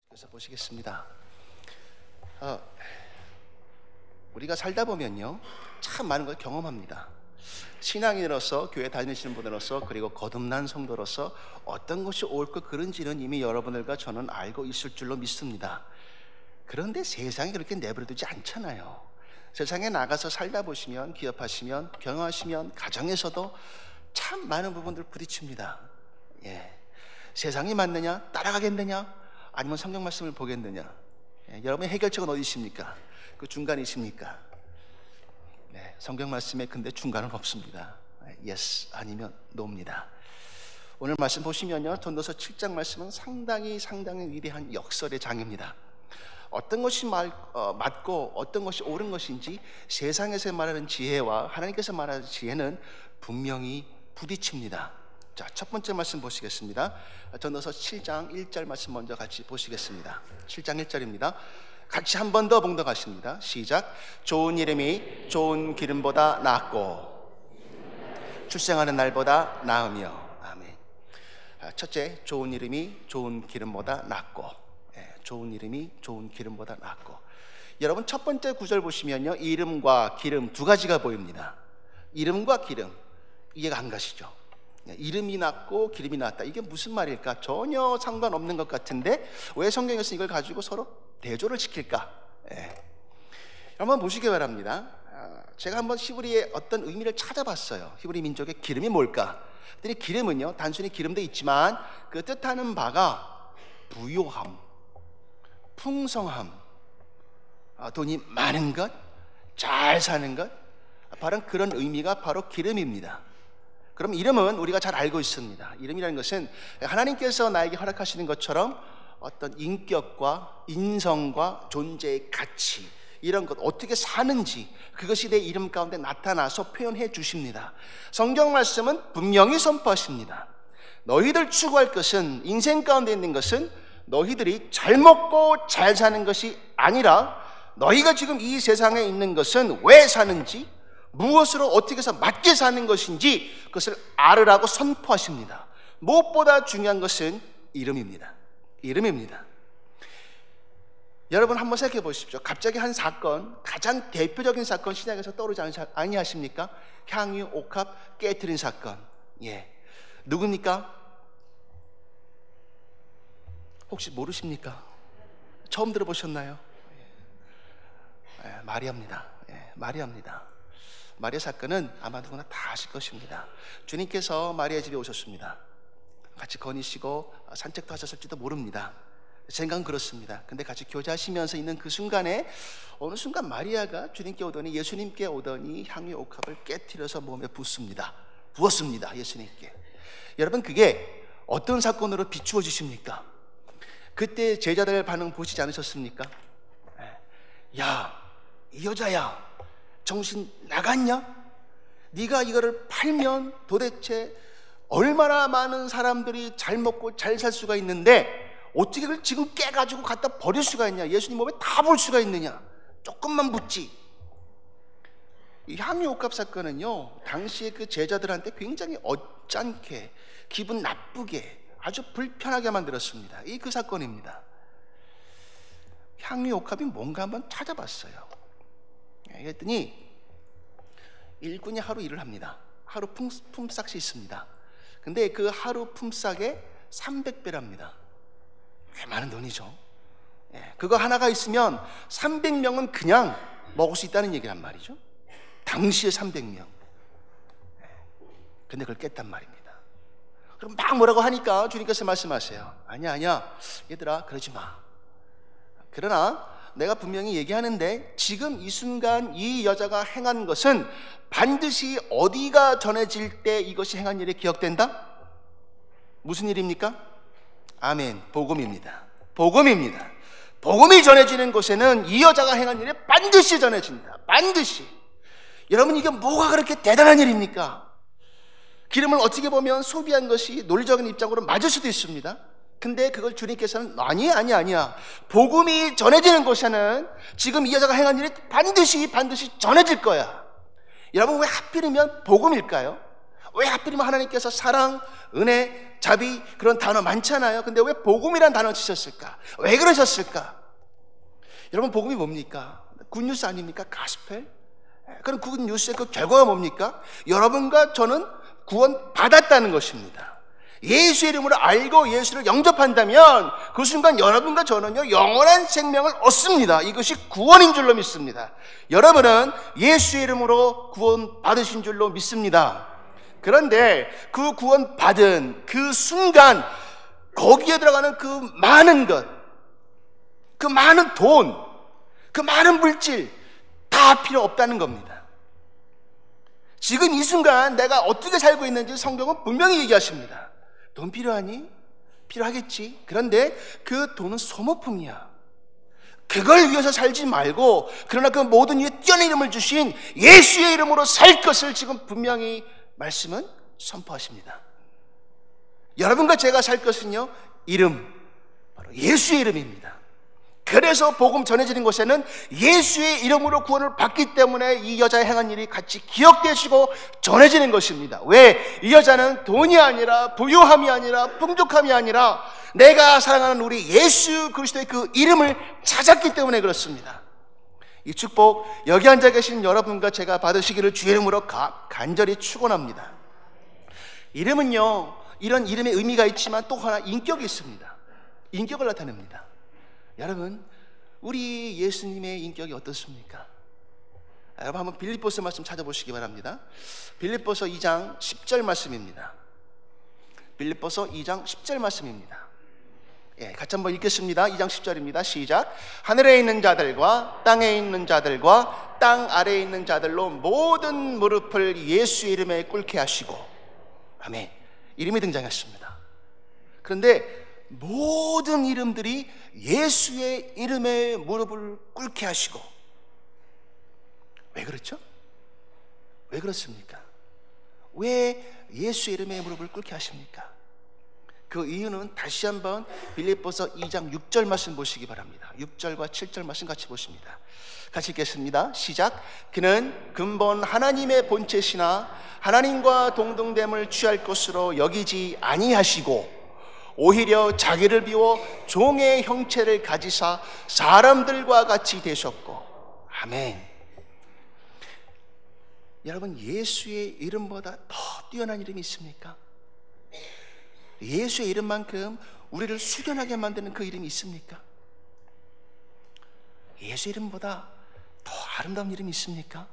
그래서 보시겠습니다. 우리가 살다 보면요, 참 많은 걸 경험합니다. 신앙인으로서, 교회 다니시는 분으로서, 그리고 거듭난 성도로서 어떤 것이 옳고 그른지는 이미 여러분들과 저는 알고 있을 줄로 믿습니다. 그런데 세상이 그렇게 내버려두지 않잖아요. 세상에 나가서 살다 보시면, 기업하시면, 경영하시면, 가정에서도 참 많은 부분들 부딪힙니다. 세상이 맞느냐, 따라가겠느냐, 아니면 성경 말씀을 보겠느냐. 여러분의 해결책은 어디 있습니까? 그 중간이십니까? 성경 말씀에 근데 중간은 없습니다. yes 아니면 no입니다. 오늘 말씀 보시면요, 전도서 7장 말씀은 상당히 위대한 역설의 장입니다. 어떤 것이 맞고 어떤 것이 옳은 것인지 세상에서 말하는 지혜와 하나님께서 말하는 지혜는 분명히 부딪힙니다. 자, 첫 번째 말씀 보시겠습니다. 전도서 7장 1절 말씀 먼저 같이 보시겠습니다. 7장 1절입니다. 같이 한 번 더 봉독하십니다. 시작. 좋은 이름이 좋은 기름보다 낫고 출생하는 날보다 나으며. 아멘. 첫째, 좋은 이름이 좋은 기름보다 낫고. 좋은 이름이 좋은 기름보다 낫고. 여러분, 첫 번째 구절 보시면요, 이름과 기름 두 가지가 보입니다. 이름과 기름, 이해가 안 가시죠? 이름이 낫고 기름이 낫다, 이게 무슨 말일까? 전혀 상관없는 것 같은데 왜 성경에서 이걸 가지고 서로 대조를 시킬까? 한번 보시기 바랍니다. 제가 한번 히브리의 어떤 의미를 찾아봤어요. 히브리 민족의 기름이 뭘까? 그랬더니 기름은요, 단순히 기름도 있지만 그 뜻하는 바가 부요함, 풍성함, 돈이 많은 것, 잘 사는 것, 바로 그런 의미가 바로 기름입니다. 그럼 이름은 우리가 잘 알고 있습니다. 이름이라는 것은 하나님께서 나에게 허락하시는 것처럼 어떤 인격과 인성과 존재의 가치, 이런 것, 어떻게 사는지, 그것이 내 이름 가운데 나타나서 표현해 주십니다. 성경 말씀은 분명히 선포하십니다. 너희들 추구할 것은, 인생 가운데 있는 것은 너희들이 잘 먹고 잘 사는 것이 아니라 너희가 지금 이 세상에 있는 것은 왜 사는지, 무엇으로 어떻게 해서 맞게 사는 것인지 그것을 알으라고 선포하십니다. 무엇보다 중요한 것은 이름입니다. 이름입니다. 여러분 한번 생각해 보십시오. 갑자기 한 사건, 가장 대표적인 사건 신약에서 떠오르지 아니하십니까? 향유, 옥합 깨트린 사건. 누굽니까? 혹시 모르십니까? 처음 들어보셨나요? 마리아입니다. 마리아입니다. 마리아 사건은 아마 누구나 다 아실 것입니다. 주님께서 마리아 집에 오셨습니다. 같이 거니시고 산책도 하셨을지도 모릅니다. 생각은 그렇습니다. 근데 같이 교제하시면서 있는 그 순간에 어느 순간 마리아가 주님께 오더니, 예수님께 오더니 향유 옥합을 깨트려서 몸에 부었습니다. 예수님께. 여러분, 그게 어떤 사건으로 비추어지십니까? 그때 제자들 반응 보시지 않으셨습니까? 야, 이 여자야, 정신 나갔냐? 네가 이거를 팔면 도대체 얼마나 많은 사람들이 잘 먹고 잘 살 수가 있는데 어떻게 그걸 지금 깨가지고 갖다 버릴 수가 있냐? 예수님 몸에 다 볼 수가 있느냐? 조금만 붓지. 이 향유 옥합 사건은요, 당시에 그 제자들한테 굉장히 어짠게, 기분 나쁘게, 아주 불편하게 만들었습니다. 이 그 사건입니다. 향유 옥합이 뭔가 한번 찾아봤어요. 그랬더니 일꾼이 하루 일을 합니다. 하루 품삯이 있습니다. 근데 그 하루 품삯에 300배랍니다. 꽤 많은 돈이죠. 그거 하나가 있으면 300명은 그냥 먹을 수 있다는 얘기란 말이죠. 당시에 300명. 근데 그걸 깼단 말입니다. 그럼 막 뭐라고 하니까 주님께서 말씀하세요. 아니야 얘들아, 그러지 마. 그러나 내가 분명히 얘기하는데 지금 이 순간 이 여자가 행한 것은 반드시 어디가 전해질 때 이것이 행한 일이 기억된다? 무슨 일입니까? 아멘, 복음입니다. 복음입니다. 복음이 전해지는 곳에는 이 여자가 행한 일이 반드시 전해진다. 반드시. 여러분, 이게 뭐가 그렇게 대단한 일입니까? 기름을 어떻게 보면 소비한 것이 논리적인 입장으로 맞을 수도 있습니다. 근데 그걸 주님께서는 아니야. 복음이 전해지는 곳에는 지금 이 여자가 행한 일이 반드시 전해질 거야. 여러분, 왜 하필이면 복음일까요? 왜 하필이면 하나님께서 사랑, 은혜, 자비 그런 단어 많잖아요. 근데 왜 복음이란 단어 쓰셨을까? 왜 그러셨을까? 여러분, 복음이 뭡니까? 굿뉴스 아닙니까? 가스펠? 그럼 굿뉴스의 그 결과가 뭡니까? 여러분과 저는 구원 받았다는 것입니다. 예수의 이름으로 알고 예수를 영접한다면 그 순간 여러분과 저는요 영원한 생명을 얻습니다. 이것이 구원인 줄로 믿습니다. 여러분은 예수의 이름으로 구원 받으신 줄로 믿습니다. 그런데 그 구원 받은 그 순간 거기에 들어가는 그 많은 것, 그 많은 돈, 그 많은 물질 다 필요 없다는 겁니다. 지금 이 순간 내가 어떻게 살고 있는지 성경은 분명히 얘기하십니다. 돈 필요하니? 필요하겠지. 그런데 그 돈은 소모품이야. 그걸 위해서 살지 말고, 그러나 그 모든 위에 뛰어난 이름을 주신 예수의 이름으로 살 것을 지금 분명히 말씀은 선포하십니다. 여러분과 제가 살 것은요, 이름, 바로 예수의 이름입니다. 그래서 복음 전해지는 곳에는 예수의 이름으로 구원을 받기 때문에 이 여자의 행한 일이 같이 기억되시고 전해지는 것입니다. 왜? 이 여자는 돈이 아니라, 부유함이 아니라, 풍족함이 아니라 내가 사랑하는 우리 예수 그리스도의 그 이름을 찾았기 때문에 그렇습니다. 이 축복 여기 앉아 계신 여러분과 제가 받으시기를 주의 이름으로 간절히 축원합니다. 이름은요, 이런 이름의 의미가 있지만 또 하나 인격이 있습니다. 인격을 나타냅니다. 여러분, 우리 예수님의 인격이 어떻습니까? 여러분, 한번 빌립보서 말씀 찾아보시기 바랍니다. 빌립보서 2장 10절 말씀입니다. 빌립보서 2장 10절 말씀입니다. 같이 한번 읽겠습니다. 2장 10절입니다. 시작. 하늘에 있는 자들과 땅에 있는 자들과 땅 아래에 있는 자들로 모든 무릎을 예수의 이름에 꿇게 하시고. 아멘. 이름이 등장했습니다. 그런데 모든 이름들이 예수의 이름에 무릎을 꿇게 하시고. 왜 그렇죠? 왜 그렇습니까? 왜 예수의 이름에 무릎을 꿇게 하십니까? 그 이유는 다시 한번 빌립보서 2장 6절 말씀 보시기 바랍니다. 6절과 7절 말씀 같이 보십니다. 같이 읽겠습니다. 시작. 그는 근본 하나님의 본체시나 하나님과 동등됨을 취할 것으로 여기지 아니하시고 오히려 자기를 비워 종의 형체를 가지사 사람들과 같이 되셨고. 아멘. 여러분, 예수의 이름보다 더 뛰어난 이름이 있습니까? 예수의 이름만큼 우리를 숙연하게 만드는 그 이름이 있습니까? 예수의 이름보다 더 아름다운 이름이 있습니까?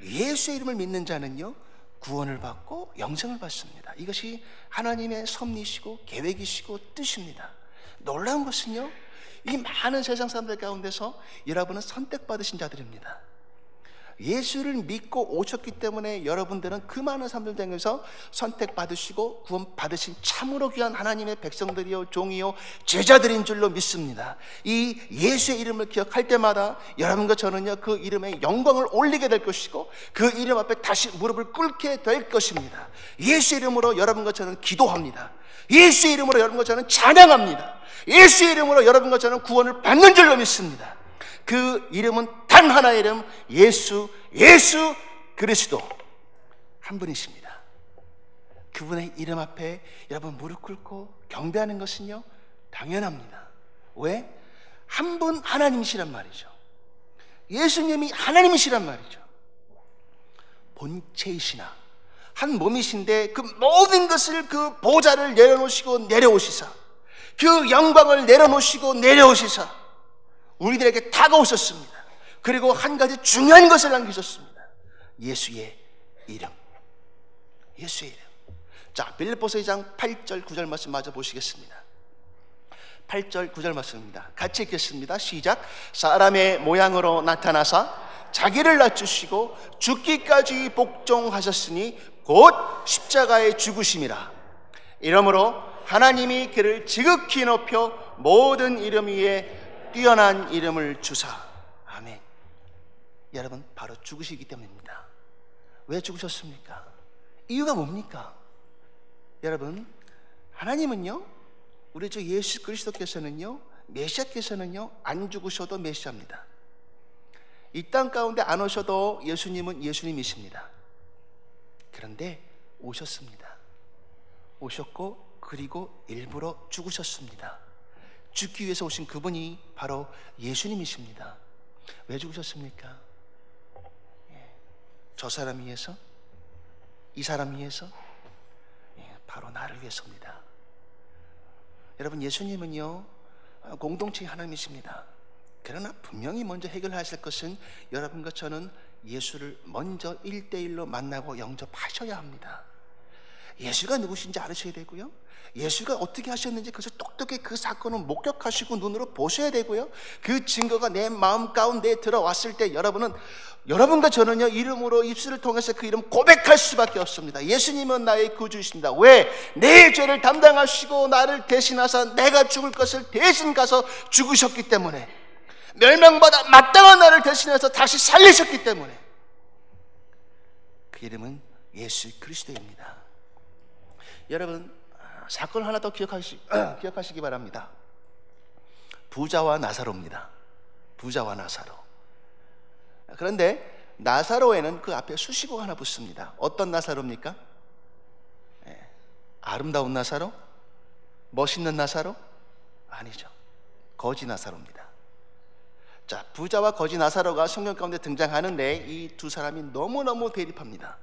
예수의 이름을 믿는 자는요 구원을 받고 영생을 받습니다. 이것이 하나님의 섭리시고 계획이시고 뜻입니다. 놀라운 것은요, 이 많은 세상 사람들 가운데서 여러분은 선택받으신 자들입니다. 예수를 믿고 오셨기 때문에 여러분들은 그 많은 사람들 중에서 선택받으시고 구원받으신 참으로 귀한 하나님의 백성들이요 종이요 제자들인 줄로 믿습니다. 이 예수의 이름을 기억할 때마다 여러분과 저는요 그 이름에 영광을 올리게 될 것이고 그 이름 앞에 다시 무릎을 꿇게 될 것입니다. 예수의 이름으로 여러분과 저는 기도합니다. 예수의 이름으로 여러분과 저는 찬양합니다. 예수의 이름으로 여러분과 저는 구원을 받는 줄로 믿습니다. 그 이름은 단 하나의 이름, 예수 그리스도 한 분이십니다. 그분의 이름 앞에 여러분 무릎 꿇고 경배하는 것은요 당연합니다. 왜? 한 분 하나님이시란 말이죠. 예수님이 하나님이시란 말이죠. 본체이시나 한 몸이신데 그 모든 것을 그 보좌를 내려놓으시고 내려오시사 그 영광을 내려놓으시고 내려오시사 우리들에게 다가오셨습니다. 그리고 한 가지 중요한 것을 남기셨습니다. 예수의 이름. 예수의 이름. 자, 빌립보서 2장 8절 9절 말씀 마저 보시겠습니다. 8절 9절 말씀입니다. 같이 읽겠습니다. 시작. 사람의 모양으로 나타나사 자기를 낮추시고 죽기까지 복종하셨으니 곧 십자가에 죽으심이라. 이러므로 하나님이 그를 지극히 높여 모든 이름 위에 뛰어난 이름을 주사. 아멘. 여러분, 바로 죽으시기 때문입니다. 왜 죽으셨습니까? 이유가 뭡니까? 여러분, 하나님은요 우리 주 예수 그리스도께서는요 메시아께서는요 안 죽으셔도 메시아입니다. 이 땅 가운데 안 오셔도 예수님은 예수님이십니다. 그런데 오셨습니다. 오셨고 그리고 일부러 죽으셨습니다. 죽기 위해서 오신 그분이 바로 예수님이십니다. 왜 죽으셨습니까? 저 사람 위해서? 이 사람 위해서? 바로 나를 위해서입니다. 여러분, 예수님은요 공동체의 하나님이십니다. 그러나 분명히 먼저 해결하실 것은 여러분과 저는 예수를 먼저 1대1로 만나고 영접하셔야 합니다. 예수가 누구신지 알으셔야 되고요, 예수가 어떻게 하셨는지 그것을 똑똑히 그 사건을 목격하시고 눈으로 보셔야 되고요, 그 증거가 내 마음 가운데 들어왔을 때 여러분과 저는요 이름으로 입술을 통해서 그 이름 고백할 수밖에 없습니다. 예수님은 나의 구주이십니다. 왜? 내 죄를 담당하시고 나를 대신하사 내가 죽을 것을 대신 가서 죽으셨기 때문에, 멸망받아 마땅한 나를 대신해서 다시 살리셨기 때문에. 그 이름은 예수 그리스도입니다. 여러분, 사건을 하나 더 기억하시기 바랍니다. 부자와 나사로입니다. 부자와 나사로. 그런데 나사로에는 그 앞에 수식어가 하나 붙습니다. 어떤 나사로입니까? 아름다운 나사로? 멋있는 나사로? 아니죠. 거지 나사로입니다. 자, 부자와 거지 나사로가 성경 가운데 등장하는데 이 두 사람이 너무너무 대립합니다.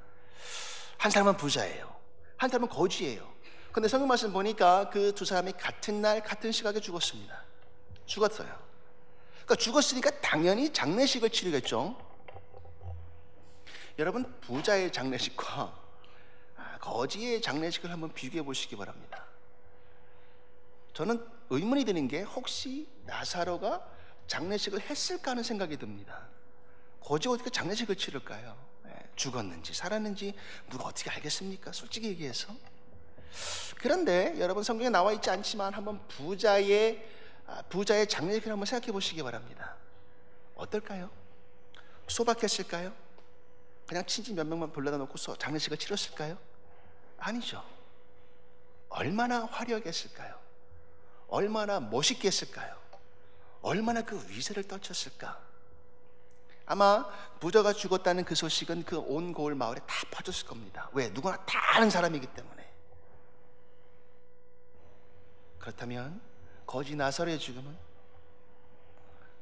한 사람은 부자예요, 한 사람은 거지예요. 근데 성경 말씀 보니까 그 두 사람이 같은 날 같은 시각에 죽었습니다. 죽었어요. 그러니까 죽었으니까 당연히 장례식을 치르겠죠. 여러분, 부자의 장례식과 거지의 장례식을 한번 비교해 보시기 바랍니다. 저는 의문이 드는 게 혹시 나사로가 장례식을 했을까 하는 생각이 듭니다. 거지가 어떻게 장례식을 치를까요? 죽었는지 살았는지 누가 어떻게 알겠습니까? 솔직히 얘기해서. 그런데 여러분, 성경에 나와 있지 않지만 한번 부자의 장례식을 한번 생각해 보시기 바랍니다. 어떨까요? 소박했을까요? 그냥 친지 몇 명만 불러다 놓고 장례식을 치렀을까요? 아니죠. 얼마나 화려했을까요? 얼마나 멋있게 했을까요? 얼마나 그 위세를 떨쳤을까? 아마 부자가 죽었다는 그 소식은 그 온 고을 마을에 다 퍼졌을 겁니다. 왜? 누구나 다 아는 사람이기 때문에. 그렇다면 거지 나사로의 죽음은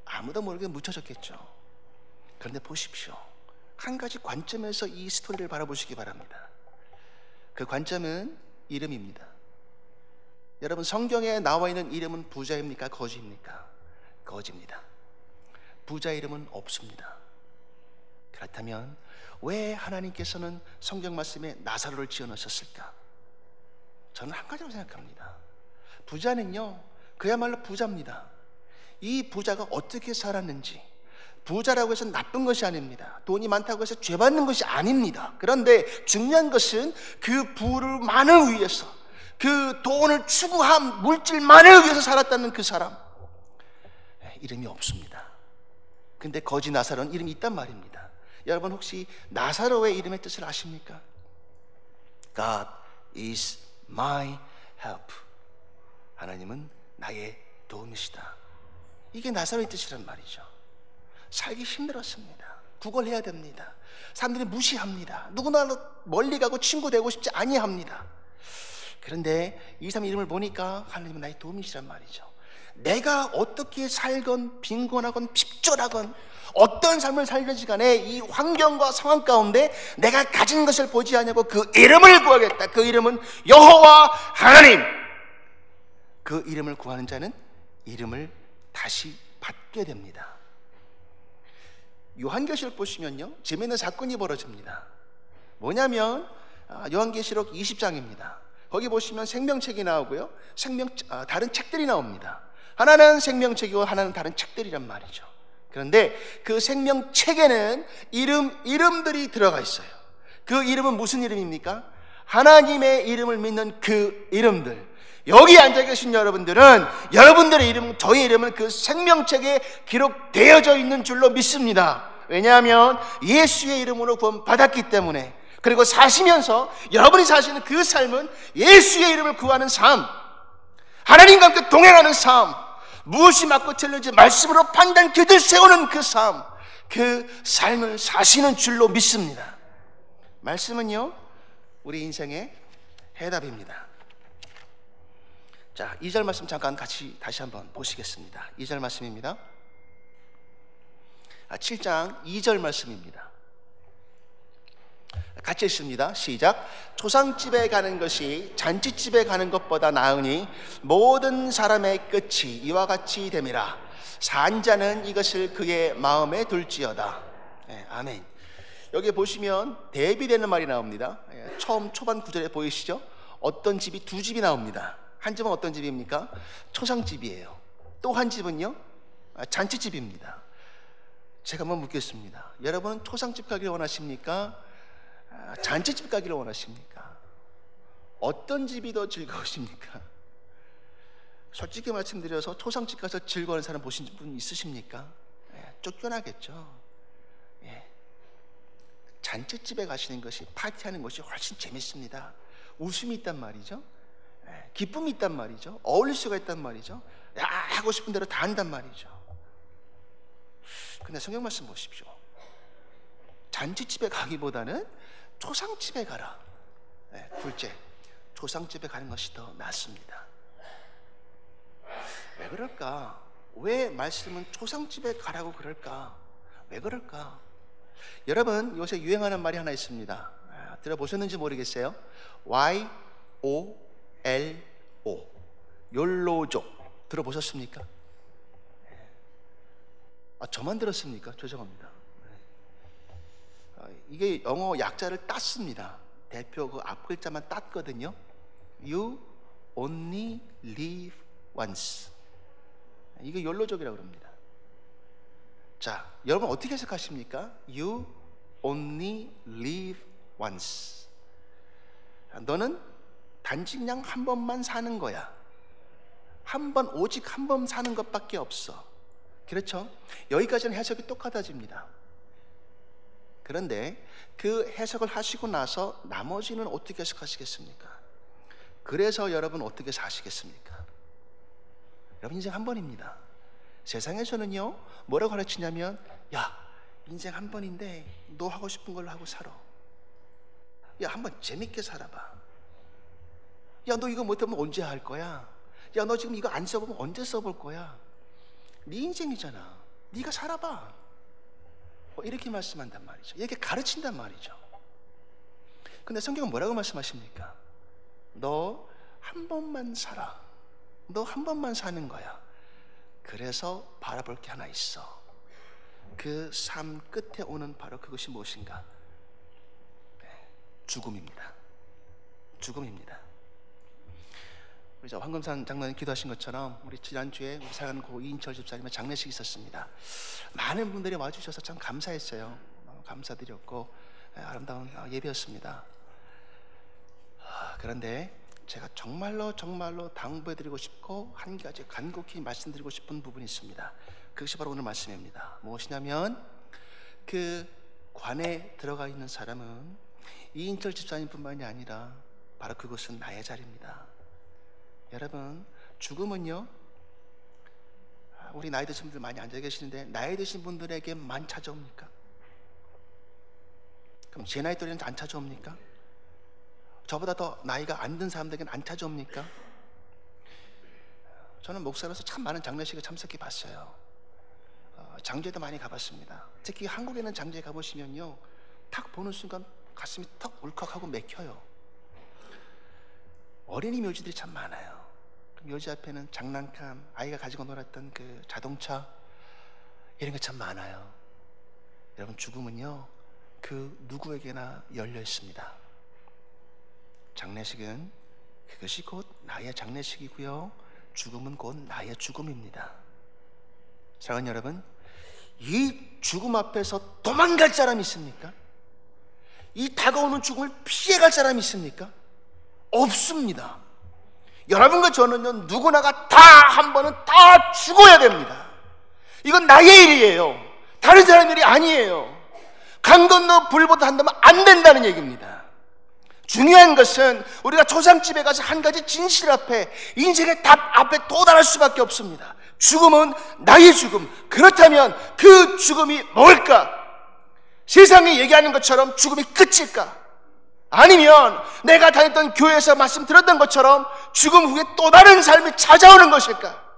아무도 모르게 묻혀졌겠죠. 그런데 보십시오, 한 가지 관점에서 이 스토리를 바라보시기 바랍니다. 그 관점은 이름입니다. 여러분, 성경에 나와 있는 이름은 부자입니까? 거지입니까? 거지입니다. 부자 이름은 없습니다. 그렇다면 왜 하나님께서는 성경 말씀에 나사로를 지어 넣으셨을까? 저는 한 가지로 생각합니다. 부자는요 그야말로 부자입니다. 이 부자가 어떻게 살았는지, 부자라고 해서 나쁜 것이 아닙니다. 돈이 많다고 해서 죄 받는 것이 아닙니다. 그런데 중요한 것은 그 부를 위해서, 그 돈을 추구한 물질만을 위해서 살았다는 그 사람, 이름이 없습니다. 근데 거지 나사로는 이름이 있단 말입니다. 여러분, 혹시 나사로의 이름의 뜻을 아십니까? God is my help. 하나님은 나의 도움이시다. 이게 나사로의 뜻이란 말이죠. 살기 힘들었습니다. 구걸해야 됩니다. 사람들이 무시합니다. 누구나 멀리 가고 친구 되고 싶지 아니합니다. 그런데 이 사람 이름을 보니까 하나님은 나의 도움이시란 말이죠. 내가 어떻게 살건 빈곤하건 핍절하건 어떤 삶을 살든지 간에 이 환경과 상황 가운데 내가 가진 것을 보지 않냐고 그 이름을 구하겠다. 그 이름은 여호와 하나님. 그 이름을 구하는 자는 이름을 다시 받게 됩니다. 요한계시록 보시면요 재미있는 사건이 벌어집니다. 뭐냐면 요한계시록 20장입니다. 거기 보시면 생명책이 나오고요, 다른 책들이 나옵니다. 하나는 생명책이고 하나는 다른 책들이란 말이죠. 그런데 그 생명책에는 이름들이 들어가 있어요. 그 이름은 무슨 이름입니까? 하나님의 이름을 믿는 그 이름들. 여기 앉아 계신 여러분들은 여러분들의 이름, 저의 이름은 그 생명책에 기록되어져 있는 줄로 믿습니다. 왜냐하면 예수의 이름으로 구원 받았기 때문에. 그리고 사시면서 여러분이 사시는 그 삶은 예수의 이름을 구하는 삶, 하나님과 함께 동행하는 삶, 무엇이 맞고 틀린지 말씀으로 판단 기준을 세우는 그 삶, 그 삶을 사시는 줄로 믿습니다. 말씀은요 우리 인생의 해답입니다. 자, 2절 말씀 잠깐 같이 다시 한번 보시겠습니다. 2절 말씀입니다. 7장 2절 말씀입니다. 같이 읽습니다. 시작. 초상집에 가는 것이 잔치집에 가는 것보다 나으니 모든 사람의 끝이 이와 같이 됨이라. 산 자는 이것을 그의 마음에 둘지어다. 네, 아멘. 여기 보시면 대비되는 말이 나옵니다. 처음 초반 구절에 보이시죠? 어떤 집이 두 집이 나옵니다. 한 집은 어떤 집입니까? 초상집이에요. 또 한 집은요? 잔치집입니다. 제가 한번 묻겠습니다. 여러분은 초상집 가기를 원하십니까? 잔치집 가기를 원하십니까? 어떤 집이 더 즐거우십니까? 솔직히 말씀드려서 초상집 가서 즐거워하는 사람 보신 분 있으십니까? 쫓겨나겠죠. 잔치집에 가시는 것이, 파티하는 것이 훨씬 재밌습니다. 웃음이 있단 말이죠. 기쁨이 있단 말이죠. 어울릴 수가 있단 말이죠. 하고 싶은 대로 다 한단 말이죠. 근데 성경 말씀 보십시오. 잔치집에 가기보다는 초상집에 가라. 둘째, 초상집에 가는 것이 더 낫습니다. 왜 그럴까? 왜 말씀은 초상집에 가라고 그럴까? 왜 그럴까? 여러분, 요새 유행하는 말이 하나 있습니다. 들어보셨는지 모르겠어요. YOLO, 욜로족 들어보셨습니까? 저만 들었습니까? 죄송합니다. 이게 영어 약자를 땄습니다. 대표 그 앞 글자만 땄거든요. You only live once. 이게 욜로족이라고 그럽니다. 자, 여러분 어떻게 해석하십니까? You only live once. 너는 단지 그냥 한 번만 사는 거야. 오직 한 번 사는 것밖에 없어. 그렇죠? 여기까지는 해석이 똑같아집니다. 그런데 그 해석을 하시고 나서 나머지는 어떻게 해석하시겠습니까? 그래서 여러분 어떻게 사시겠습니까? 여러분 인생 한 번입니다. 세상에서는요 뭐라고 가르치냐면, 야, 인생 한 번인데 너 하고 싶은 걸로 하고 살아. 야, 한번 재밌게 살아봐. 야, 너 이거 못하면 언제 할 거야? 야, 너 지금 이거 안 써보면 언제 써볼 거야? 네 인생이잖아. 네가 살아봐. 이렇게 말씀한단 말이죠. 이렇게 가르친단 말이죠. 근데 성경은 뭐라고 말씀하십니까? 너 한 번만 살아. 너 한 번만 사는 거야. 그래서 바라볼 게 하나 있어. 그 삶 끝에 오는 바로 그것이 무엇인가? 죽음입니다. 죽음입니다. 우리 황금산 장로님 기도하신 것처럼 우리 지난주에 우리 사랑하는 고 이인철 집사님의 장례식이 있었습니다. 많은 분들이 와주셔서 참 감사했어요. 감사드렸고 아름다운 예배였습니다. 그런데 제가 정말로 당부해드리고 싶고 한 가지 간곡히 말씀드리고 싶은 부분이 있습니다. 그것이 바로 오늘 말씀입니다. 무엇이냐면, 그 관에 들어가 있는 사람은 이인철 집사님뿐만이 아니라 바로 그것은 나의 자리입니다. 여러분, 죽음은요, 우리 나이 드신 분들 많이 앉아 계시는데 나이 드신 분들에게만 찾아옵니까? 그럼 제 나이 또래는 안 찾아옵니까? 저보다 더 나이가 안 든 사람들에게는 안 찾아옵니까? 저는 목사로서 참 많은 장례식에 참석해 봤어요. 장제도 많이 가봤습니다. 특히 한국에는 장제에 가보시면요, 탁 보는 순간 가슴이 턱 울컥하고 맥혀요. 어린이 묘지들이 참 많아요. 묘지 앞에는 장난감, 아이가 가지고 놀았던 그 자동차, 이런 게 참 많아요. 여러분, 죽음은요 그 누구에게나 열려 있습니다. 장례식은 그것이 곧 나의 장례식이고요, 죽음은 곧 나의 죽음입니다. 사랑하는 여러분, 이 죽음 앞에서 도망갈 사람이 있습니까? 이 다가오는 죽음을 피해갈 사람이 있습니까? 없습니다. 여러분과 저는요, 누구나가 다 한 번은 다 죽어야 됩니다. 이건 나의 일이에요. 다른 사람 일이 아니에요. 강 건너 불보듯 한다면 안 된다는 얘기입니다. 중요한 것은 우리가 초상집에 가서 한 가지 진실 앞에, 인생의 답 앞에 도달할 수밖에 없습니다. 죽음은 나의 죽음. 그렇다면 그 죽음이 뭘까? 세상이 얘기하는 것처럼 죽음이 끝일까? 아니면 내가 다녔던 교회에서 말씀 들었던 것처럼 죽음 후에 또 다른 삶이 찾아오는 것일까?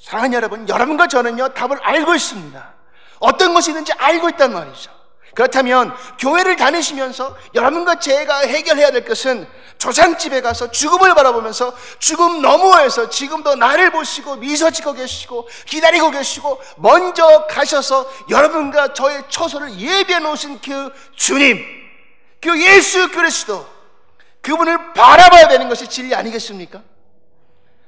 사랑하는 여러분, 여러분과 저는요 답을 알고 있습니다. 어떤 것이 있는지 알고 있단 말이죠. 그렇다면 교회를 다니시면서 여러분과 제가 해결해야 될 것은 조상집에 가서 죽음을 바라보면서 죽음 너머에서 지금도 나를 보시고 미소 짓고 계시고 기다리고 계시고 먼저 가셔서 여러분과 저의 처소를 예비해 놓으신 그 주님, 그 예수 그리스도, 그분을 바라봐야 되는 것이 진리 아니겠습니까?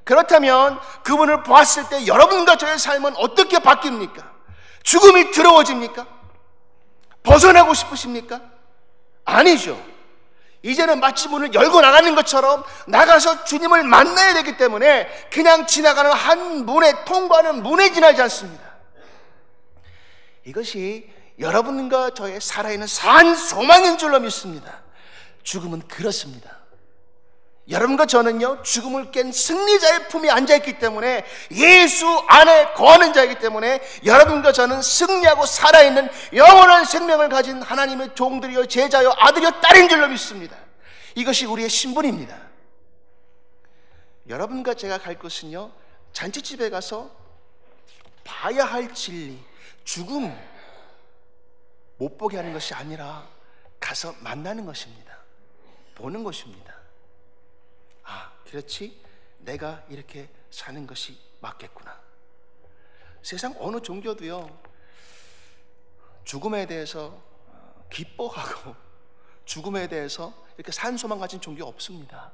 그렇다면 그분을 보았을 때 여러분과 저의 삶은 어떻게 바뀝니까? 죽음이 두려워집니까? 벗어나고 싶으십니까? 아니죠. 이제는 마치 문을 열고 나가는 것처럼 나가서 주님을 만나야 되기 때문에 그냥 지나가는 한 문에, 통과하는 문에 지나지 않습니다. 이것이 여러분과 저의 살아있는 산 소망인 줄로 믿습니다. 죽음은 그렇습니다. 여러분과 저는요 죽음을 깬 승리자의 품에 앉아있기 때문에, 예수 안에 거하는 자이기 때문에 여러분과 저는 승리하고 살아있는 영원한 생명을 가진 하나님의 종들이요 제자요 아들이요 딸인 줄로 믿습니다. 이것이 우리의 신분입니다. 여러분과 제가 갈 곳은요 잔치집에 가서 봐야 할 진리, 죽음 못 보게 하는 것이 아니라 가서 만나는 것입니다. 보는 것입니다. 그렇지, 내가 이렇게 사는 것이 맞겠구나. 세상 어느 종교도요 죽음에 대해서 기뻐하고 죽음에 대해서 이렇게 산소만 가진 종교 없습니다.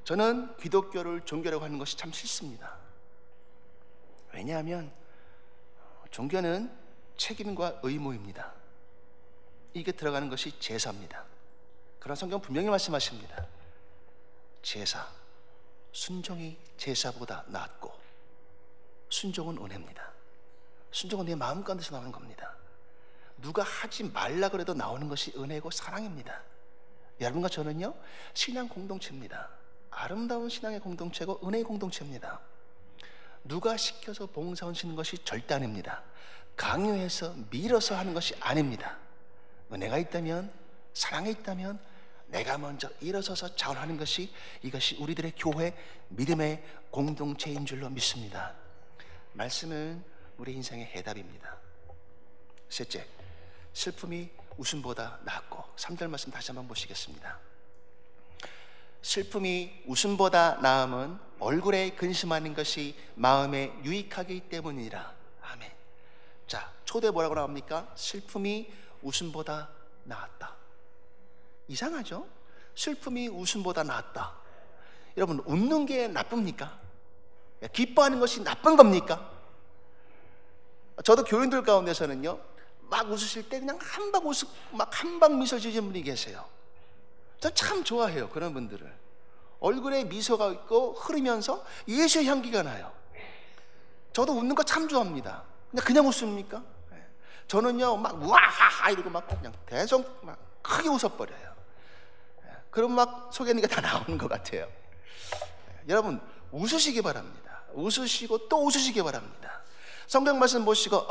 저는 기독교를 종교라고 하는 것이 참 싫습니다. 왜냐하면 종교는 책임과 의무입니다. 이게 들어가는 것이 제사입니다. 그러나 성경 분명히 말씀하십니다. 제사, 순종이 제사보다 낫고 순종은 은혜입니다. 순종은 내 마음 가운데서 나오는 겁니다. 누가 하지 말라 그래도 나오는 것이 은혜고 사랑입니다. 여러분과 저는요 신앙 공동체입니다. 아름다운 신앙의 공동체고 은혜의 공동체입니다. 누가 시켜서 봉사원 시는 것이 절대 아닙니다. 강요해서 밀어서 하는 것이 아닙니다. 은혜가 있다면, 사랑이 있다면 내가 먼저 일어서서 자원하는 것이, 이것이 우리들의 교회 믿음의 공동체인 줄로 믿습니다. 말씀은 우리 인생의 해답입니다. 셋째, 슬픔이 웃음보다 낫고. 3절 말씀 다시 한번 보시겠습니다. 슬픔이 웃음보다 나음은 얼굴에 근심하는 것이 마음에 유익하기 때문이라. 아멘. 자, 초대 뭐라고 나옵니까? 슬픔이 웃음보다 나았다. 이상하죠? 슬픔이 웃음보다 낫다. 여러분, 웃는 게 나쁩니까? 기뻐하는 것이 나쁜 겁니까? 저도 교인들 가운데서는요 막 웃으실 때 그냥 한방 미소 지으신 분이 계세요. 저 참 좋아해요, 그런 분들을. 얼굴에 미소가 있고 흐르면서 예수의 향기가 나요. 저도 웃는 거 참 좋아합니다. 그냥 웃습니까? 저는요 막 우아하하 이러고 막 그냥 계속 막 크게 웃어버려요. 그럼 막 속에 있는 게 다 나오는 것 같아요. 여러분, 웃으시기 바랍니다. 웃으시고 또 웃으시기 바랍니다. 성경 말씀 보시고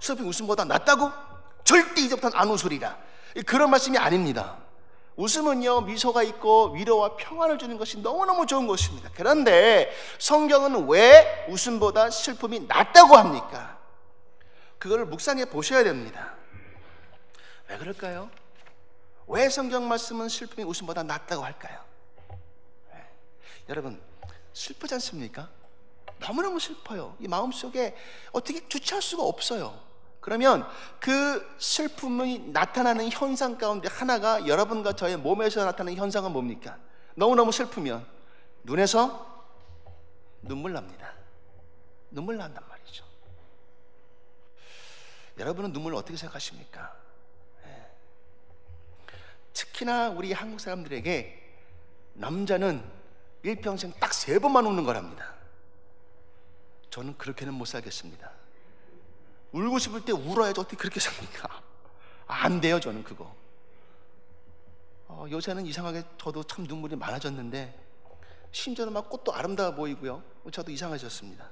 슬픔이 웃음보다 낫다고? 절대 이제부터는 안 웃으리라. 그런 말씀이 아닙니다. 웃음은요 미소가 있고 위로와 평안을 주는 것이 너무너무 좋은 것입니다. 그런데 성경은 왜 웃음보다 슬픔이 낫다고 합니까? 그걸 묵상해 보셔야 됩니다. 왜 그럴까요? 왜 성경 말씀은 슬픔이 웃음보다 낫다고 할까요? 여러분, 슬프지 않습니까? 너무너무 슬퍼요. 이 마음속에 어떻게 주체할 수가 없어요. 그러면 그 슬픔이 나타나는 현상 가운데 하나가 여러분과 저의 몸에서 나타나는 현상은 뭡니까? 너무너무 슬프면 눈에서 눈물 납니다. 눈물 난단 말이죠. 여러분은 눈물을 어떻게 생각하십니까? 특히나 우리 한국 사람들에게 남자는 일평생 딱 3번만 우는 거랍니다. 저는 그렇게는 못 살겠습니다. 울고 싶을 때 울어야지 어떻게 그렇게 삽니까? 안 돼요, 저는 그거. 요새는 이상하게 저도 참 눈물이 많아졌는데, 심지어는 막 꽃도 아름다워 보이고요, 저도 이상해졌습니다.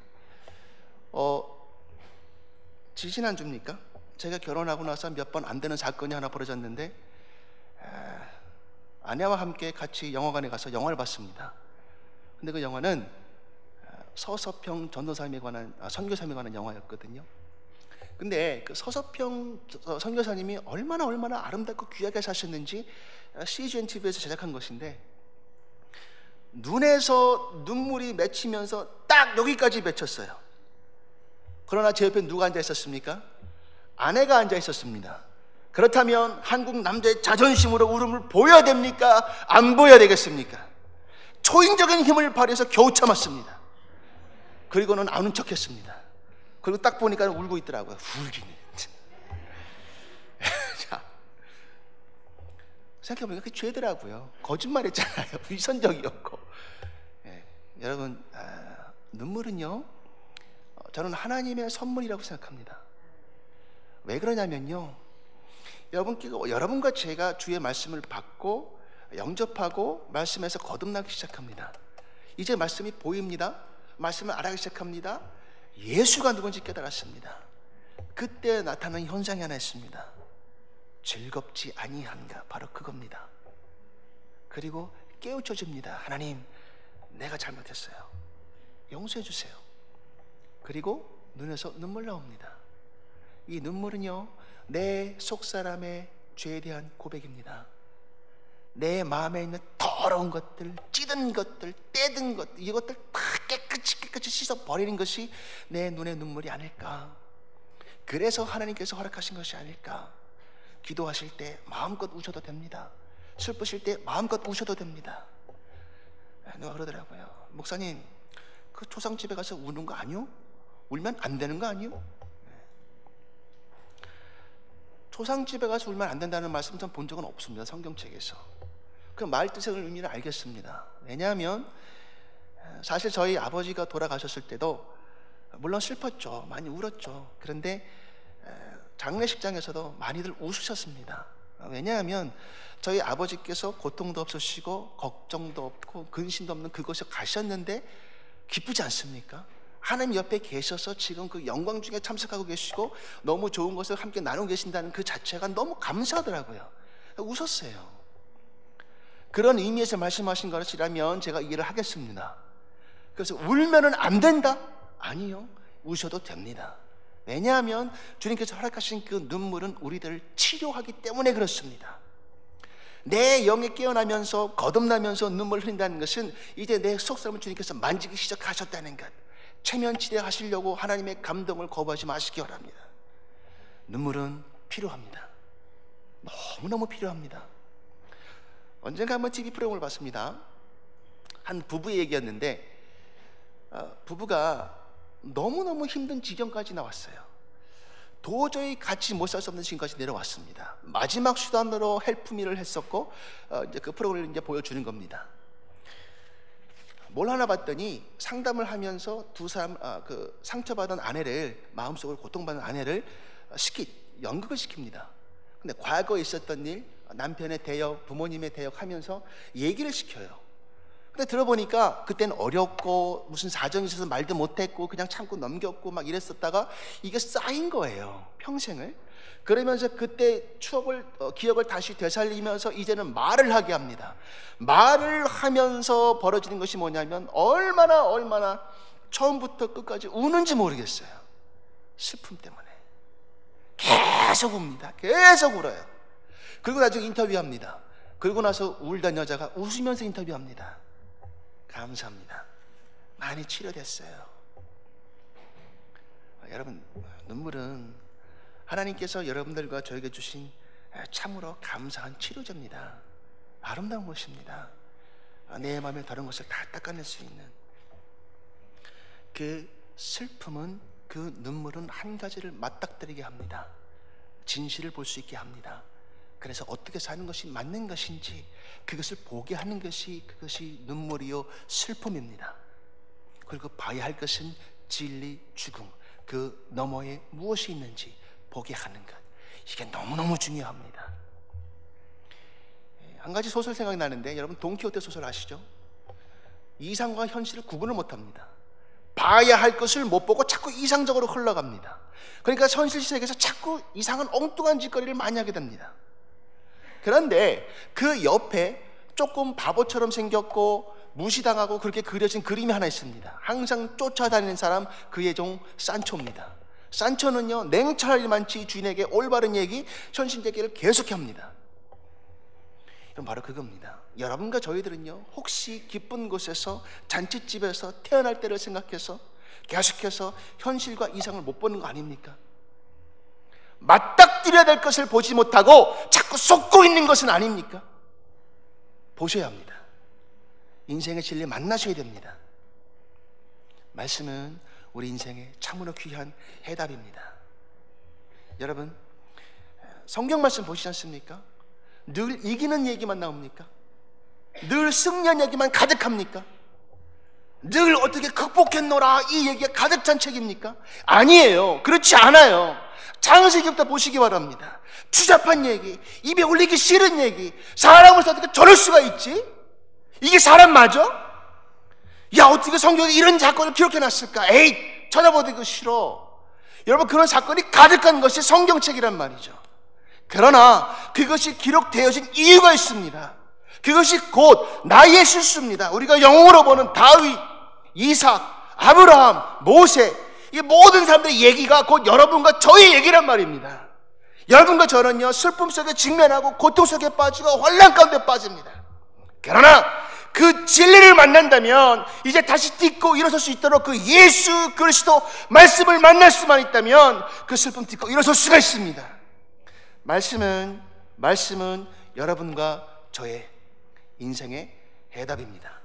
지지난주입니까? 제가 결혼하고 나서 몇 번 안 되는 사건이 하나 벌어졌는데, 아내와 함께 같이 영화관에 가서 영화를 봤습니다. 근데 그 영화는 서서평 전도사님에 관한, 선교사님에 관한 영화였거든요. 근데 그 서서평 선교사님이 얼마나 아름답고 귀하게 사셨는지 CGN TV에서 제작한 것인데, 눈에서 눈물이 맺히면서 딱 여기까지 맺혔어요. 그러나 제 옆에 누가 앉아 있었습니까? 아내가 앉아 있었습니다. 그렇다면 한국 남자의 자존심으로 울음을 보여야 됩니까? 안 보여야 되겠습니까? 초인적인 힘을 발휘해서 겨우 참았습니다. 그리고는 아는 척 했습니다. 그리고 딱 보니까 울고 있더라고요. 울기는. 자, 생각해보니까 그게 죄더라고요. 거짓말했잖아요. 위선적이었고. 여러분, 눈물은요, 저는 하나님의 선물이라고 생각합니다. 왜 그러냐면요, 여러분과 제가 주의 말씀을 받고 영접하고 말씀에서 거듭나기 시작합니다. 이제 말씀이 보입니다. 말씀을 알아가기 시작합니다. 예수가 누군지 깨달았습니다. 그때 나타나는 현상이 하나 있습니다. 즐겁지 아니한가, 바로 그겁니다. 그리고 깨우쳐집니다. 하나님, 내가 잘못했어요. 용서해 주세요. 그리고 눈에서 눈물 나옵니다. 이 눈물은요, 내 속사람의 죄에 대한 고백입니다. 내 마음에 있는 더러운 것들, 찌든 것들, 떼든 것들, 이것들 다 깨끗이 씻어버리는 것이 내 눈의 눈물이 아닐까. 그래서 하나님께서 허락하신 것이 아닐까. 기도하실 때 마음껏 우셔도 됩니다. 슬프실 때 마음껏 우셔도 됩니다. 누가 그러더라고요. 목사님, 그 초상집에 가서 우는 거 아니요? 울면 안 되는 거 아니요? 초상집에 가서 울면 안 된다는 말씀 전 본 적은 없습니다. 성경책에서. 그 말 뜻의 의미를 알겠습니다. 왜냐하면 사실 저희 아버지가 돌아가셨을 때도 물론 슬펐죠. 많이 울었죠. 그런데 장례식장에서도 많이들 웃으셨습니다. 왜냐하면 저희 아버지께서 고통도 없으시고 걱정도 없고 근심도 없는 그곳에 가셨는데 기쁘지 않습니까? 하나님 옆에 계셔서 지금 그 영광 중에 참석하고 계시고 너무 좋은 것을 함께 나누고 계신다는 그 자체가 너무 감사하더라고요. 웃었어요. 그런 의미에서 말씀하신 것이라면 제가 이해를 하겠습니다. 그래서 울면은 안 된다? 아니요, 우셔도 됩니다. 왜냐하면 주님께서 허락하신 그 눈물은 우리들을 치료하기 때문에 그렇습니다. 내 영이 깨어나면서 거듭나면서 눈물을 흘린다는 것은 이제 내 속사람을 주님께서 만지기 시작하셨다는 것, 체면치레하시려고 하나님의 감동을 거부하지 마시기 바랍니다. 눈물은 필요합니다. 너무너무 필요합니다. 언젠가 한번 TV 프로그램을 봤습니다. 한 부부의 얘기였는데 부부가 너무너무 힘든 지경까지 나왔어요. 도저히 같이 못 살 수 없는 지경까지 내려왔습니다. 마지막 수단으로 헬프미를 했었고 이제 그 프로그램을 이제 보여주는 겁니다. 뭘 하나 봤더니 상담을 하면서 두 사람, 그 상처받은 아내를, 마음속으로 고통받는 아내를 연극을 시킵니다. 근데 과거에 있었던 일, 남편의 대역, 부모님의 대역 하면서 얘기를 시켜요. 근데 들어보니까 그때는 어렵고 무슨 사정이 있어서 말도 못했고 그냥 참고 넘겼고 막 이랬었다가 이게 쌓인 거예요, 평생을. 그러면서 그때 기억을 다시 되살리면서 이제는 말을 하게 합니다. 말을 하면서 벌어지는 것이 뭐냐면 얼마나 처음부터 끝까지 우는지 모르겠어요. 슬픔 때문에 계속 웁니다. 계속 울어요. 그리고 나중에 인터뷰합니다. 그리고 나서 울던 여자가 웃으면서 인터뷰합니다. 감사합니다. 많이 치료됐어요. 여러분, 눈물은 하나님께서 여러분들과 저에게 주신 참으로 감사한 치료제입니다. 아름다운 것입니다. 내 마음에 다른 것을 다 닦아낼 수 있는 그 슬픔은, 그 눈물은 한 가지를 맞닥뜨리게 합니다. 진실을 볼 수 있게 합니다. 그래서 어떻게 사는 것이 맞는 것인지 그것을 보게 하는 것이, 그것이 눈물이요 슬픔입니다. 그리고 봐야 할 것은 진리, 죽음, 그 너머에 무엇이 있는지 보게 하는 것, 이게 너무너무 중요합니다. 한 가지 소설 생각이 나는데, 여러분 돈키호테 소설 아시죠? 이상과 현실을 구분을 못합니다. 봐야 할 것을 못 보고 자꾸 이상적으로 흘러갑니다. 그러니까 현실 세계에서 자꾸 이상한 엉뚱한 짓거리를 많이 하게 됩니다. 그런데 그 옆에 조금 바보처럼 생겼고 무시당하고 그렇게 그려진 그림이 하나 있습니다. 항상 쫓아다니는 사람, 그의 종 산초입니다. 산초는요, 냉철하리 많지 주인에게 올바른 얘기, 현실 얘기를 계속 합니다. 이건 바로 그겁니다. 여러분과 저희들은요, 혹시 기쁜 곳에서 잔칫집에서 태어날 때를 생각해서 계속해서 현실과 이상을 못 보는 거 아닙니까? 맞닥뜨려야 될 것을 보지 못하고 자꾸 속고 있는 것은 아닙니까? 보셔야 합니다. 인생의 진리 만나셔야 됩니다. 말씀은 우리 인생의 참으로 귀한 해답입니다. 여러분, 성경 말씀 보시지 않습니까? 늘 이기는 얘기만 나옵니까? 늘 승리한 얘기만 가득합니까? 늘 어떻게 극복했노라 이 얘기가 가득 찬 책입니까? 아니에요. 그렇지 않아요. 창세기부터 보시기 바랍니다. 추잡한 얘기, 입에 올리기 싫은 얘기, 사람을 어떻게 저럴 수가 있지? 이게 사람 맞아? 야, 어떻게 성경에 이런 사건을 기록해놨을까? 에이, 쳐다보기 싫어. 여러분, 그런 사건이 가득한 것이 성경책이란 말이죠. 그러나 그것이 기록되어진 이유가 있습니다. 그것이 곧 나의 실수입니다. 우리가 영웅으로 보는 다윗, 이삭, 아브라함, 모세, 이 모든 사람들의 얘기가 곧 여러분과 저의 얘기란 말입니다. 여러분과 저는요, 슬픔 속에 직면하고 고통 속에 빠지고 혼란 가운데 빠집니다. 그러나 그 진리를 만난다면 이제 다시 딛고 일어설 수 있도록 그 예수 그리스도 말씀을 만날 수만 있다면 그 슬픔 딛고 일어설 수가 있습니다. 말씀은 여러분과 저의 인생의 해답입니다.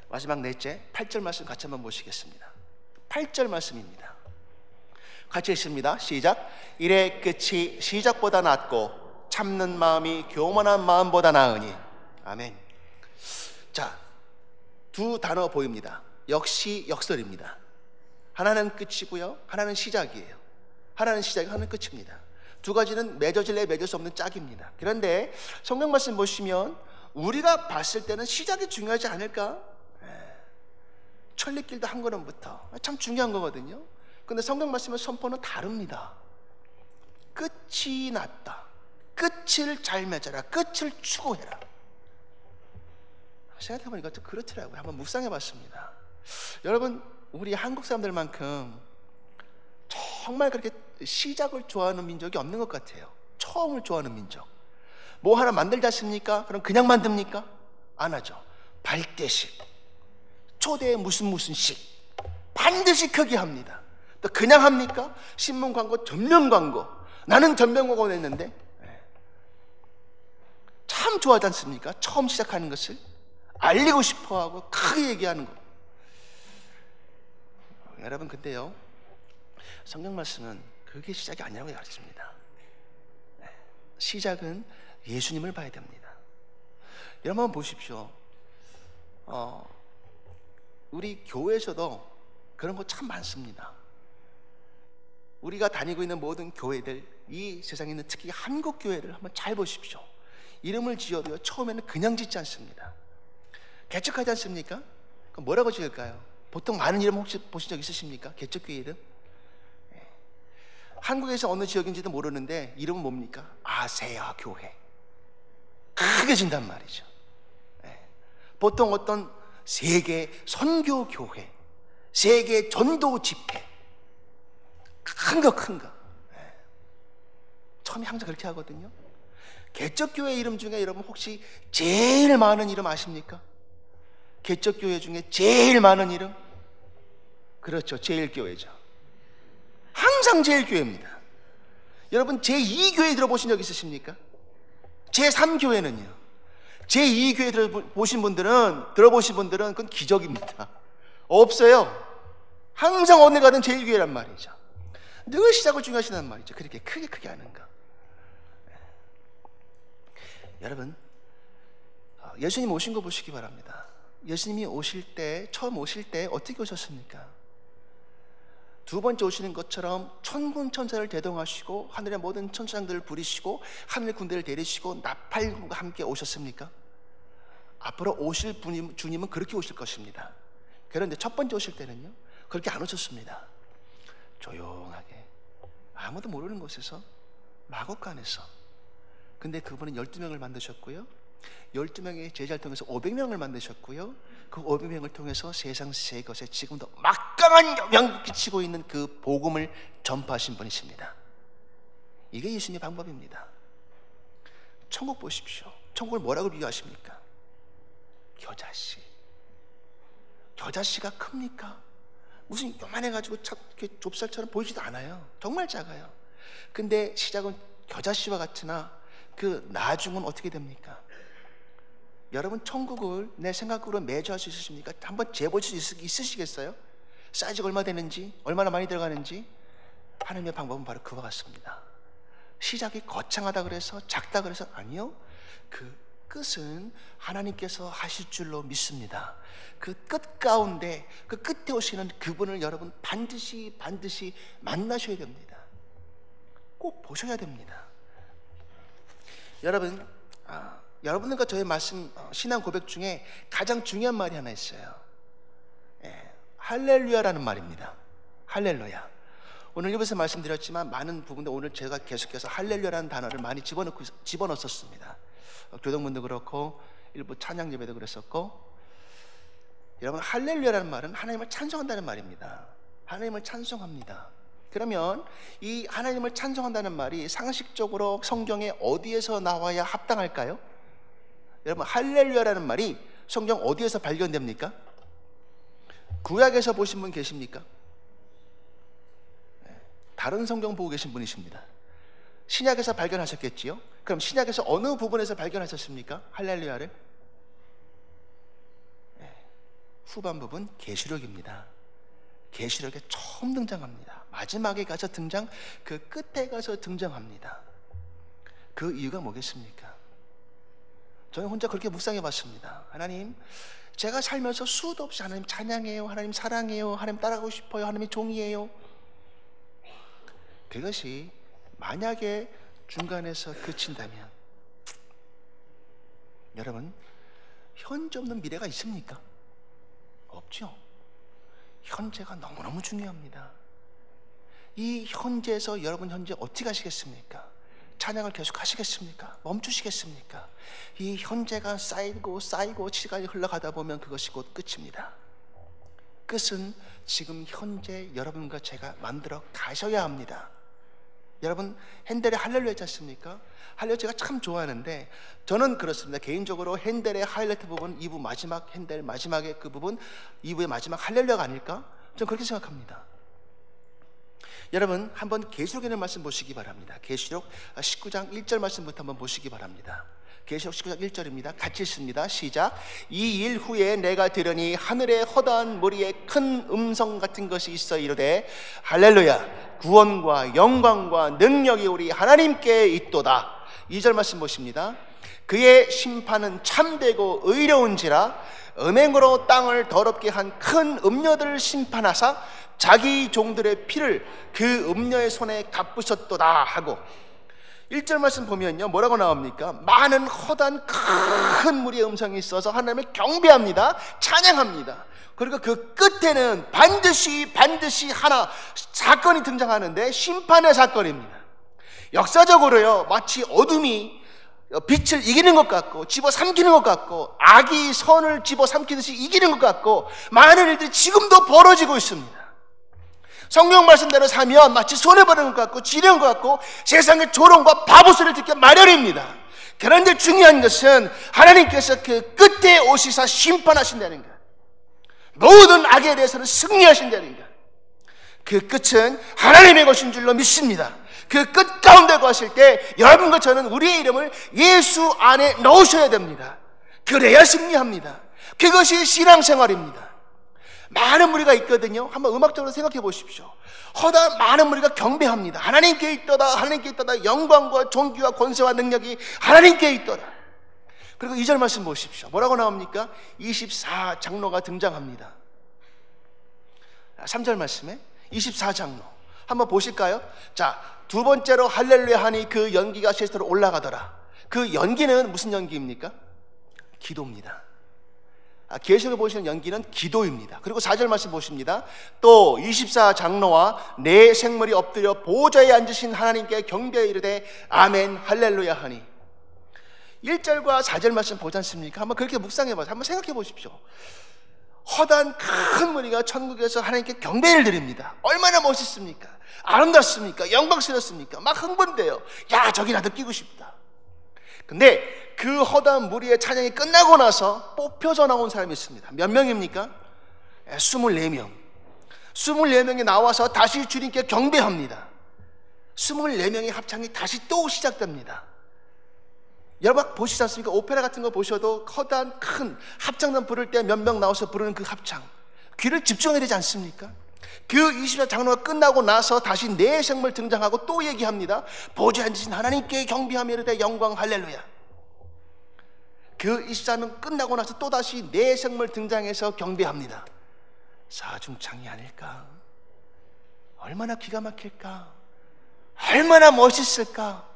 마지막 넷째, 8절 말씀 같이 한번 보시겠습니다. 8절 말씀입니다. 같이 읽습니다. 시작. 일의 끝이 시작보다 낫고 참는 마음이 교만한 마음보다 나으니. 아멘. 자, 두 단어 보입니다. 역시 역설입니다. 하나는 끝이고요, 하나는 시작이에요. 하나는 시작이고 하나는 끝입니다. 두 가지는 맺어질래 맺을 수 없는 짝입니다. 그런데 성경 말씀 보시면 우리가 봤을 때는 시작이 중요하지 않을까? 천리길도 한 걸음부터 참 중요한 거거든요. 그런데 성경 말씀의 선포는 다릅니다. 끝이 낫다. 끝을 잘 맺어라. 끝을 추구해라. 생각해보니까 또 그렇더라고요. 한번 묵상해봤습니다. 여러분, 우리 한국 사람들만큼 정말 그렇게 시작을 좋아하는 민족이 없는 것 같아요. 처음을 좋아하는 민족. 뭐 하나 만들지 않습니까? 그럼 그냥 만듭니까? 안 하죠. 발대식, 초대에 무슨 식, 반드시 크게 합니다. 또 그냥 합니까? 신문 광고, 전면 광고. 나는 전면 광고 냈는데 참 좋아하지 않습니까? 처음 시작하는 것을 알리고 싶어하고 크게 얘기하는 거. 여러분, 근데요, 성경 말씀은 그게 시작이 아니라고 가르칩니다. 시작은 예수님을 봐야 됩니다. 여러분 한번 보십시오. 우리 교회에서도 그런 거 참 많습니다. 우리가 다니고 있는 모든 교회들, 이 세상에 있는 특히 한국 교회를 한번 잘 보십시오. 이름을 지어도요, 처음에는 그냥 짓지 않습니다. 개척하지 않습니까? 그럼 뭐라고 지을까요? 보통 많은 이름 혹시 보신 적 있으십니까? 개척교회 이름? 한국에서 어느 지역인지도 모르는데 이름은 뭡니까? 아세아 교회. 크게 진단 말이죠. 보통 어떤 세계 선교 교회, 세계 전도 집회, 큰 거. 처음에 항상 그렇게 하거든요. 개척교회 이름 중에 여러분 혹시 제일 많은 이름 아십니까? 개척교회 중에 제일 많은 이름? 그렇죠, 제일교회죠. 항상 제일교회입니다. 여러분, 제2교회 들어보신 적 있으십니까? 제3교회는요? 제2교회 들어보신 분들은 그건 기적입니다. 없어요. 항상 어디 가든 제1교회란 말이죠. 늘 시작을 중요하시단 말이죠. 그렇게 크게 하는 거. 여러분, 예수님 오신 거 보시기 바랍니다. 예수님이 오실 때, 처음 오실 때 어떻게 오셨습니까? 두 번째 오시는 것처럼 천군 천사를 대동하시고 하늘의 모든 천사장들을 부리시고 하늘의 군대를 데리시고 나팔과 함께 오셨습니까? 앞으로 오실 주님은 그렇게 오실 것입니다. 그런데 첫 번째 오실 때는요, 그렇게 안 오셨습니다. 조용하게 아무도 모르는 곳에서 마곡간에서. 근데 그분은 12명을 만드셨고요, 12명의 제자를 통해서 500명을 만드셨고요, 그 500명을 통해서 세상 세 곳에 지금도 막강한 영향을 끼치고 있는 그 복음을 전파하신 분이십니다. 이게 예수님의 방법입니다. 천국 보십시오. 천국을 뭐라고 비유하십니까? 겨자씨. 겨자씨가 큽니까? 무슨 요만해가지고 좁쌀처럼 보이지도 않아요. 정말 작아요. 근데 시작은 겨자씨와 같으나 그 나중은 어떻게 됩니까? 여러분, 천국을 내 생각으로 매주할 수 있으십니까? 한번 재보실 수 있으시겠어요? 사이즈가 얼마 되는지, 얼마나 많이 들어가는지. 하나님의 방법은 바로 그와 같습니다. 시작이 거창하다 그래서, 작다 그래서, 아니요, 그 끝은 하나님께서 하실 줄로 믿습니다. 그 끝 가운데, 그 끝에 오시는 그분을 여러분 반드시 만나셔야 됩니다. 꼭 보셔야 됩니다. 여러분, 여러분들과 저의 말씀, 신앙 고백 중에 가장 중요한 말이 하나 있어요. 할렐루야라는 말입니다. 할렐루야. 오늘 일부에서 말씀드렸지만 많은 부분들 오늘 제가 계속해서 할렐루야라는 단어를 많이 집어넣었습니다. 교동문도 그렇고 일부 찬양 예배도 그랬었고. 여러분, 할렐루야라는 말은 하나님을 찬송한다는 말입니다. 하나님을 찬송합니다. 그러면 이 하나님을 찬송한다는 말이 상식적으로 성경에 어디에서 나와야 합당할까요? 여러분, 할렐루야라는 말이 성경 어디에서 발견됩니까? 구약에서 보신 분 계십니까? 다른 성경 보고 계신 분이십니다. 신약에서 발견하셨겠지요? 그럼 신약에서 어느 부분에서 발견하셨습니까? 할렐루야를? 후반 부분 계시록입니다. 계시록에 처음 등장합니다. 마지막에 가서 그 끝에 가서 등장합니다. 그 이유가 뭐겠습니까? 저는 혼자 그렇게 묵상해 봤습니다. 하나님, 제가 살면서 수도 없이 하나님 찬양해요, 하나님 사랑해요, 하나님 따라가고 싶어요, 하나님의 종이에요. 그것이 만약에 중간에서 그친다면, 여러분, 현재 없는 미래가 있습니까? 없죠. 현재가 너무너무 중요합니다. 이 현재에서 여러분 현재 어떻게 하시겠습니까? 찬양을 계속 하시겠습니까? 멈추시겠습니까? 이 현재가 쌓이고 시간이 흘러가다 보면 그것이 곧 끝입니다. 끝은 지금 현재 여러분과 제가 만들어 가셔야 합니다. 여러분, 핸델의 할렐루야 있지 않습니까? 할렐루야 제가 참 좋아하는데, 저는 그렇습니다. 개인적으로 핸델의 하이라이트 부분, 2부 마지막, 핸델 마지막의 그 부분, 2부의 마지막 할렐루야가 아닐까? 저는 그렇게 생각합니다. 여러분, 한번 계시록에 있는 말씀 보시기 바랍니다. 계시록 19장 1절 말씀부터 한번 보시기 바랍니다. 계시록 19장 1절입니다. 같이 읽습니다. 시작. 이 일 후에 내가 들으니 하늘의 허다한 무리에 큰 음성 같은 것이 있어 이르되 할렐루야, 구원과 영광과 능력이 우리 하나님께 있도다. 2절 말씀 보십니다. 그의 심판은 참되고 의로운지라 음행으로 땅을 더럽게 한 큰 음녀들을 심판하사 자기 종들의 피를 그 음녀의 손에 갚으셨도다 하고, 1절 말씀 보면요, 뭐라고 나옵니까? 많은 허다한 큰 무리의 음성이 있어서 하나님을 경배합니다. 찬양합니다. 그리고 그 끝에는 반드시 하나 사건이 등장하는데, 심판의 사건입니다. 역사적으로요, 마치 어둠이 빛을 이기는 것 같고 집어삼키는 것 같고 악이 선을 집어삼키듯이 이기는 것 같고 많은 일들이 지금도 벌어지고 있습니다. 성경 말씀대로 사면 마치 손해보는 것 같고 지르는 것 같고 세상의 조롱과 바보 소리를 듣기 마련입니다. 그런데 중요한 것은 하나님께서 그 끝에 오시사 심판하신다는 것, 모든 악에 대해서는 승리하신다는 것, 그 끝은 하나님의 것인 줄로 믿습니다. 그 끝 가운데 가실 때 여러분과 저는 우리의 이름을 예수 안에 넣으셔야 됩니다. 그래야 승리합니다. 그것이 신앙생활입니다. 많은 무리가 있거든요. 한번 음악적으로 생각해 보십시오. 허다 많은 무리가 경배합니다. 하나님께 있도다, 하나님께 있도다. 영광과 존귀와 권세와 능력이 하나님께 있도다. 그리고 2절 말씀 보십시오. 뭐라고 나옵니까? 24장로가 등장합니다. 3절 말씀에 24장로 한번 보실까요? 자, 두 번째로 할렐루야 하니 그 연기가 셋으로 올라가더라. 그 연기는 무슨 연기입니까? 기도입니다. 계시록에 보시는 연기는 기도입니다. 그리고 4절 말씀 보십니다. 또 24 장로와 네 생물이 엎드려 보좌에 앉으신 하나님께 경배하여 이르되 아멘 할렐루야 하니. 1절과 4절 말씀 보지 않습니까? 한번 그렇게 묵상해 봐서 한번 생각해 보십시오. 허다한 큰 무리가 천국에서 하나님께 경배를 드립니다. 얼마나 멋있습니까? 아름답습니까? 영광스럽습니까? 막 흥분돼요. 야, 저기 나도 끼고 싶다. 근데 그 허다한 무리의 찬양이 끝나고 나서 뽑혀져 나온 사람이 있습니다. 몇 명입니까? 24명. 24명이 나와서 다시 주님께 경배합니다. 24명의 합창이 다시 또 시작됩니다. 여러분 보시지 않습니까? 오페라 같은 거 보셔도 커다란 큰 합창단 부를 때 몇 명 나와서 부르는 그 합창, 귀를 집중해야 되지 않습니까? 그 24 장로가 끝나고 나서 다시 네 생물 등장하고 또 얘기합니다. 보좌에 앉으신 하나님께 경배하며 이르되 영광 할렐루야. 그 24명 끝나고 나서 또 다시 네 생물 등장해서 경배합니다. 사중창이 아닐까? 얼마나 기가 막힐까? 얼마나 멋있을까?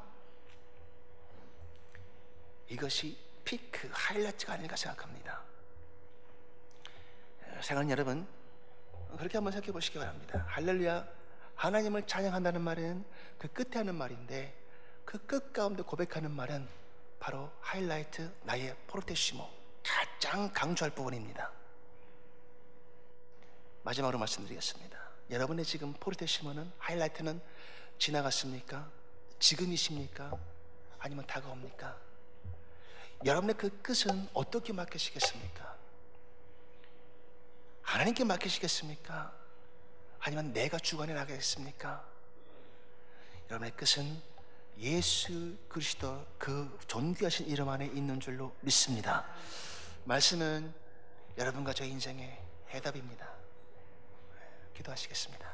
이것이 피크, 하이라이트가 아닐까 생각합니다. 사랑하는 여러분, 그렇게 한번 생각해 보시기 바랍니다. 할렐루야, 하나님을 찬양한다는 말은 그 끝에 하는 말인데 그 끝 가운데 고백하는 말은 바로 하이라이트, 나의 포르테시모, 가장 강조할 부분입니다. 마지막으로 말씀드리겠습니다. 여러분의 지금 포르테시모는, 하이라이트는 지나갔습니까? 지금이십니까? 아니면 다가옵니까? 여러분의 그 끝은 어떻게 맡기시겠습니까? 하나님께 맡기시겠습니까? 아니면 내가 주관해 나가겠습니까? 여러분의 끝은 예수 그리스도 그 존귀하신 이름 안에 있는 줄로 믿습니다. 말씀은 여러분과 저 인생의 해답입니다. 기도하시겠습니다.